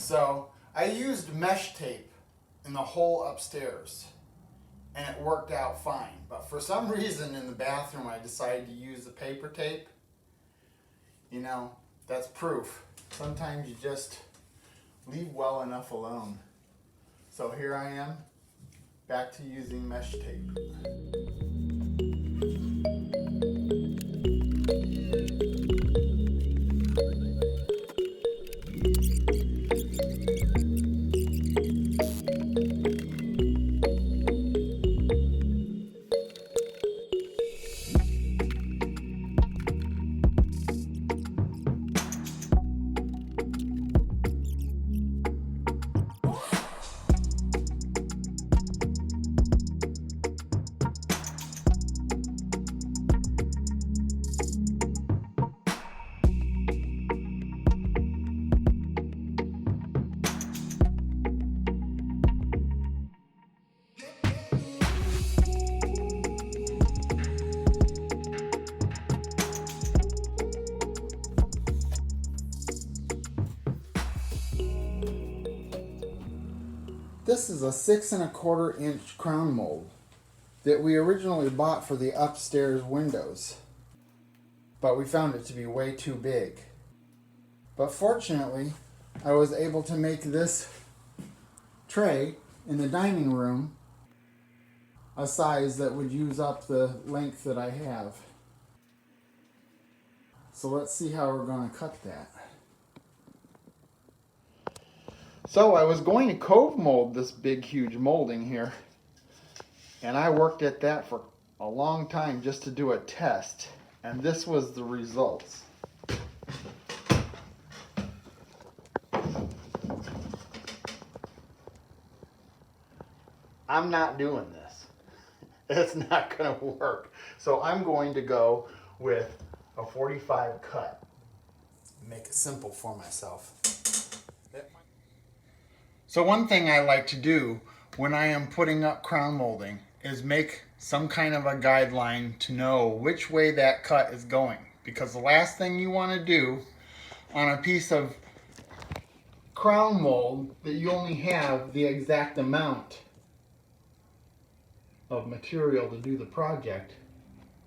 So I used mesh tape in the whole upstairs and it worked out fine. But for some reason in the bathroom I decided to use the paper tape. You know, that's proof. Sometimes you just leave well enough alone. So here I am, back to using mesh tape. This is a 6 1/4 inch crown mold that we originally bought for the upstairs windows, but we found it to be way too big. But fortunately, I was able to make this tray in the dining room a size that would use up the length that I have. So let's see how we're going to cut that. So I was going to cove mold this big huge molding here, and I worked at that for a long time just to do a test, and this was the results. I'm not doing this. It's not going to work. So I'm going to go with a 45 cut. Make it simple for myself. So one thing I like to do when I am putting up crown molding is make some kind of a guideline to know which way that cut is going. Because the last thing you want to do on a piece of crown mold that you only have the exact amount of material to do the project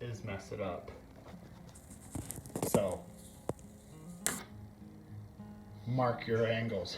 is mess it up. So mark your angles.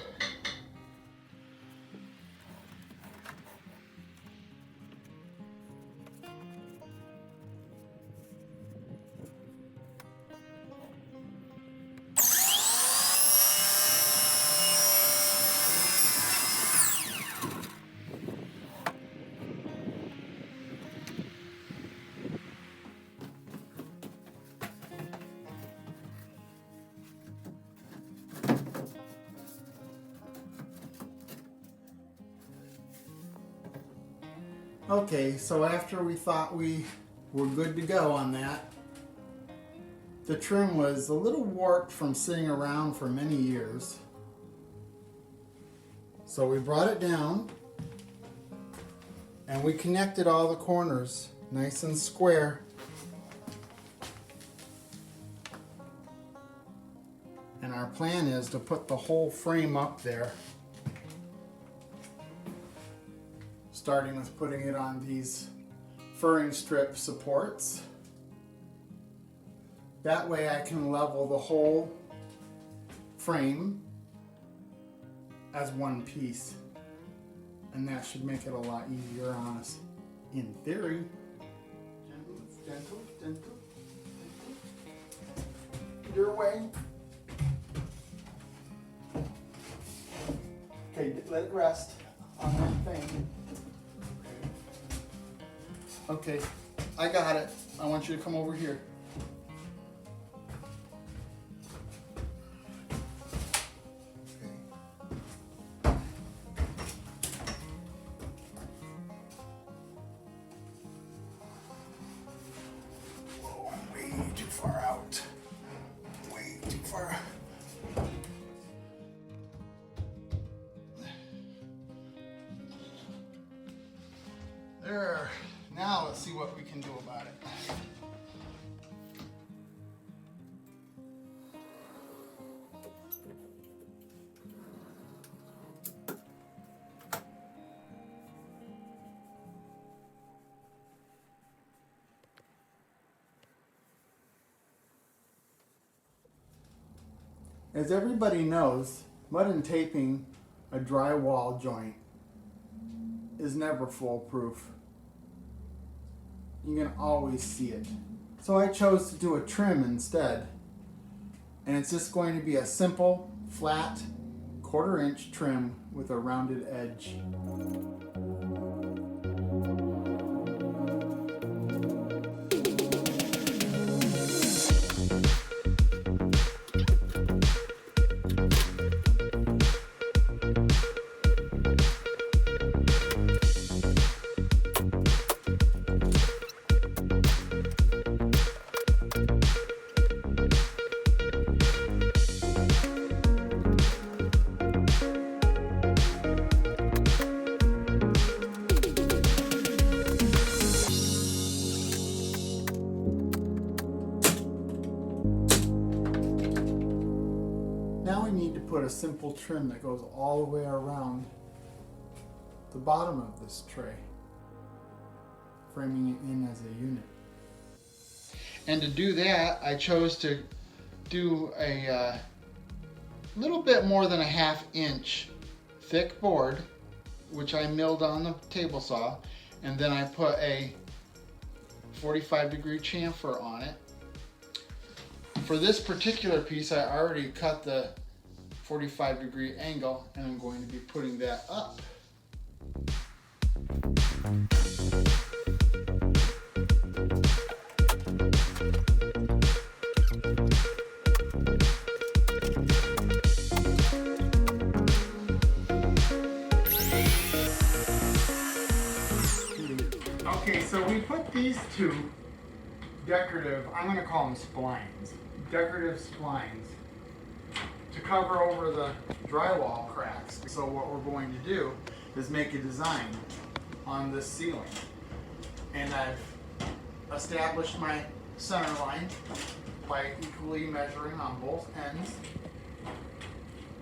Okay, so after we thought we were good to go on that, the trim was a little warped from sitting around for many years. So we brought it down and we connected all the corners nice and square. And our plan is to put the whole frame up there, starting with putting it on these furring strip supports. That way I can level the whole frame as one piece. And that should make it a lot easier on us, in theory. Gentle, gentle, gentle. Your way. Okay, let it rest on that thing. Okay, I got it. I want you to come over here. Whoa, I'm way too far out. Way too far. There. Now let's see what we can do about it. As everybody knows, mud and taping a drywall joint is never foolproof. You can always see it. So I chose to do a trim instead. And it's just going to be a simple, flat, 1/4 inch trim with a rounded edge. Now we need to put a simple trim that goes all the way around the bottom of this tray, framing it in as a unit. And to do that, I chose to do a little bit more than a 1/2 inch thick board, which I milled on the table saw, and then I put a 45-degree chamfer on it. For this particular piece, I already cut the 45-degree angle, and I'm going to be putting that up. Okay, so we put these two decorative, I'm going to call them splines, decorative splines to cover over the drywall cracks. So what we're going to do is make a design on this ceiling. And I've established my center line by equally measuring on both ends,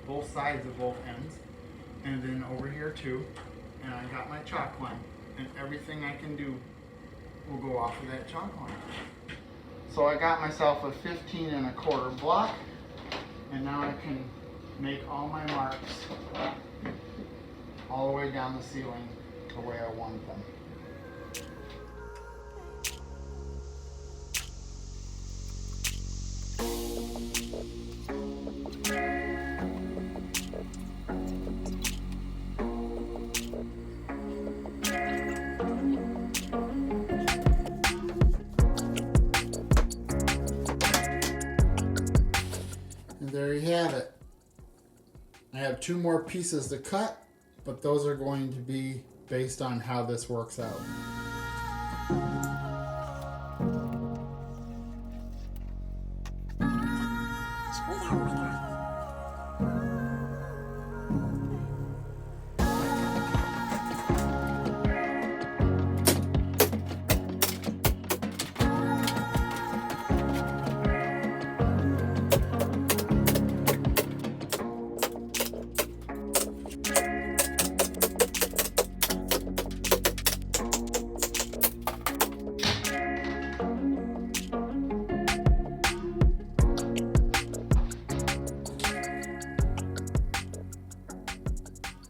both sides of both ends, and then over here too. And I got my chalk line, and everything I can do will go off of that chalk line. So I got myself a 15 1/4 block, and now I can make all my marks all the way down the ceiling the way I want them. There you have it. I have 2 more pieces to cut, but those are going to be based on how this works out.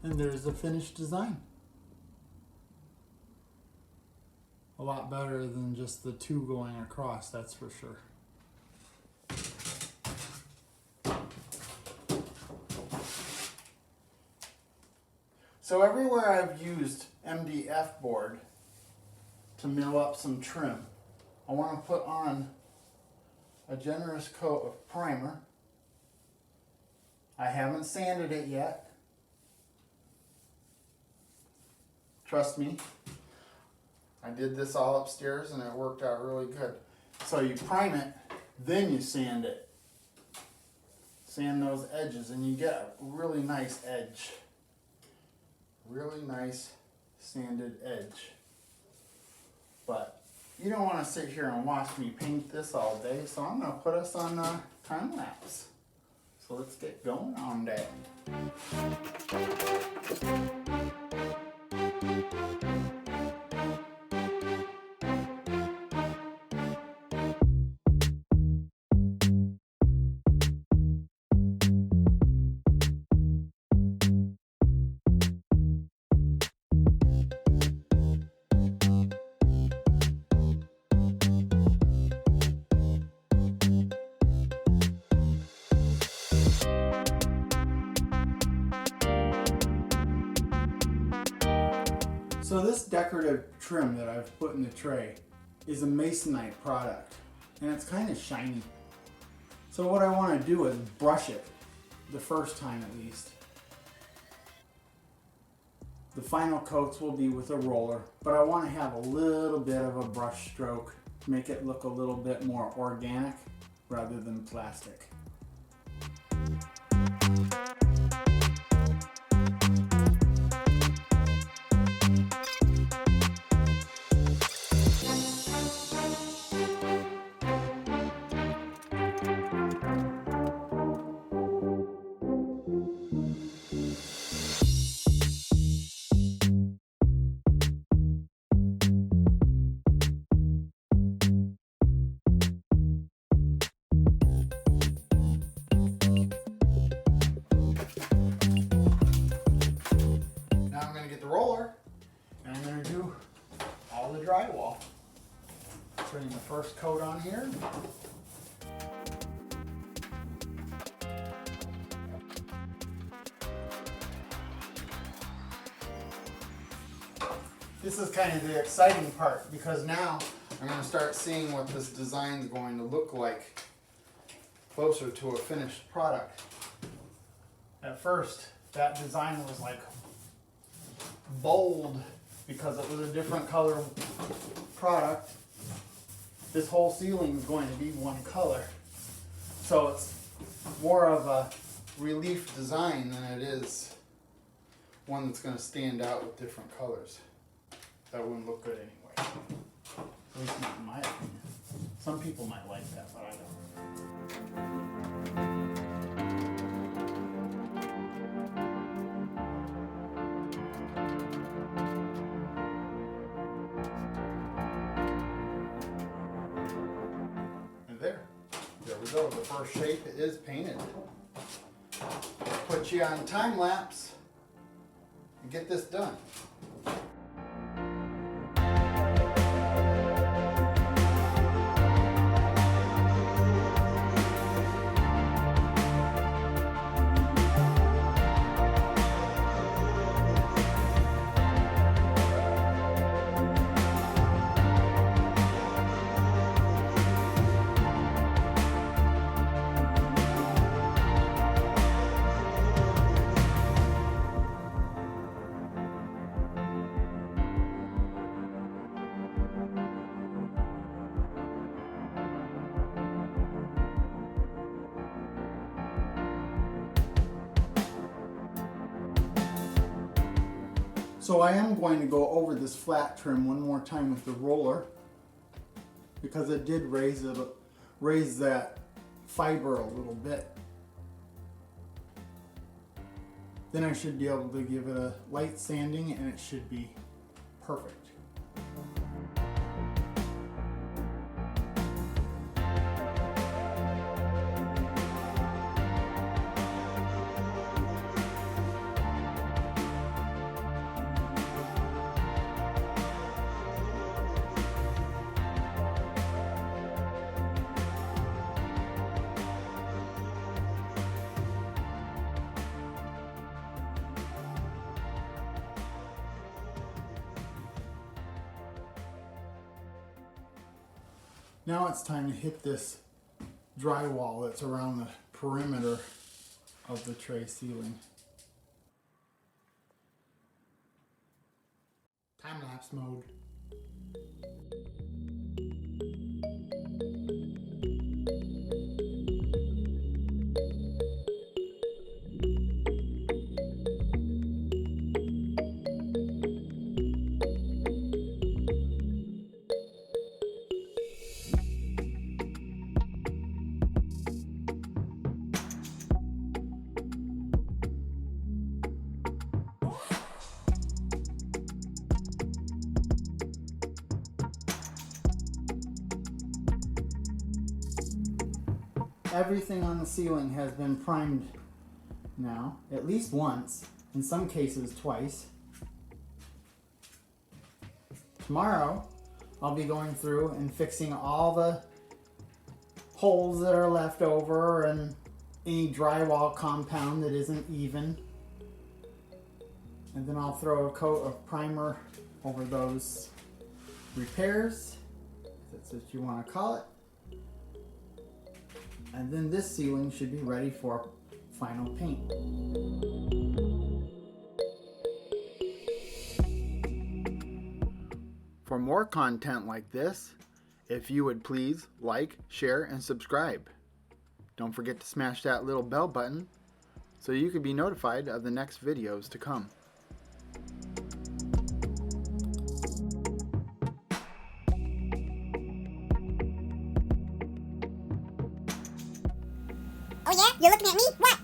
And there's the finished design. A lot better than just the 2 going across, that's for sure. So everywhere I've used MDF board to mill up some trim, I want to put on a generous coat of primer. I haven't sanded it yet. Trust me, I did this all upstairs and it worked out really good. So you prime it, then you sand it. Sand those edges and you get a really nice edge. Really nice sanded edge. But you don't want to sit here and watch me paint this all day, so I'm going to put us on time lapse. So let's get going on that. So this decorative trim that I've put in the tray is a masonite product, and it's kind of shiny. So what I want to do is brush it the first time at least. The final coats will be with a roller, but I want to have a little bit of a brush stroke to make it look a little bit more organic rather than plastic. Roller, and I'm going to do all the drywall. Putting the first coat on here. This is kind of the exciting part because now I'm going to start seeing what this design is going to look like closer to a finished product. At first, that design was like bold because it was a different color product. This whole ceiling is going to be one color, so it's more of a relief design than it is one that's going to stand out with different colors. That wouldn't look good anyway, at least not in my opinion. Some people might like that, but I don't. There we go, the first shape is painted. Put you on time lapse and get this done. So I am going to go over this flat trim one more time with the roller because it did raise that fiber a little bit. Then I should be able to give it a light sanding and it should be perfect. Now it's time to hit this drywall that's around the perimeter of the tray ceiling. Time-lapse mode. Everything on the ceiling has been primed now, at least once, in some cases twice. Tomorrow, I'll be going through and fixing all the holes that are left over and any drywall compound that isn't even. And then I'll throw a coat of primer over those repairs, if that's what you want to call it. And then this ceiling should be ready for final paint. For more content like this, if you would please like, share, and subscribe. Don't forget to smash that little bell button so you can be notified of the next videos to come. Oh yeah? You're looking at me? What?